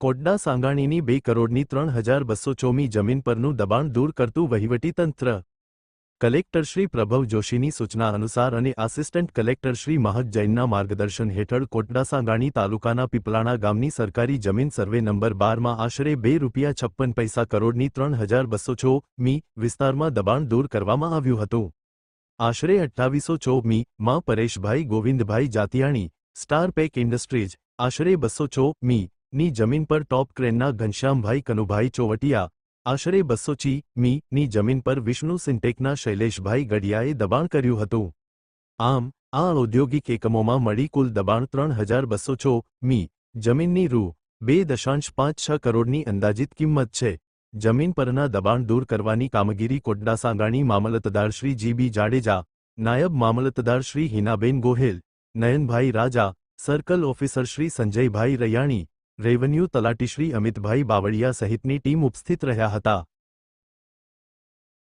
કોટડા સાંગાણીની 2 કરોડની 3204મી જમીન પરનું દબાણ દૂર કરતું વહીવટીતંત્ર. કલેક્ટર શ્રી પ્રભવ જોશીની સૂચના અનુસાર અને આસિસ્ટન્ટ કલેક્ટર શ્રી મહક જૈનના માર્ગદર્શન હેઠળ કોટડા સાંગાણી તાલુકાના પીપળાણા ગામની સરકારી જમીન સર્વે નંબર 12માં આશરે ₹2.56 કરોડની 3204મી વિસ્તારમાં દબાણ દૂર કરવામાં આવ્યું હતું. આશરે 2804મી માં પરેશભાઈ ગોવિંદભાઈ જાતિયાણી, સ્ટાર પેક ઇન્ડસ્ટ્રીઝ, આશરે 204મી ની જમીન પર ટોપ ક્રેનના ઘનશ્યામભાઈ કનુભાઈ ચોવટિયા, આશરે 200મી ની જમીન પર વિષ્ણુ સિન્ટેકના શૈલેષભાઈ ગડિયાએ દબાણ કર્યું હતું. આમ આ ઔદ્યોગિક એકમોમાં મળી કુલ દબાણ 3204મી જમીનની ₹2.56 કરોડની અંદાજિત કિંમત છે. જમીન પરના દબાણ દૂર કરવાની કામગીરી કોટડા સાંગાણી મામલતદાર શ્રી જી.બી. જાડેજા, નાયબ મામલતદાર શ્રી હિનાબેન ગોહેલ, નયનભાઈ રાજા, સર્કલ ઓફિસર શ્રી સંજયભાઈ રૈયાણી, રેવન્યુ તલાટી શ્રી અમિતભાઈ બાવળિયા સહિતની ટીમ ઉપસ્થિત રહ્યા હતા.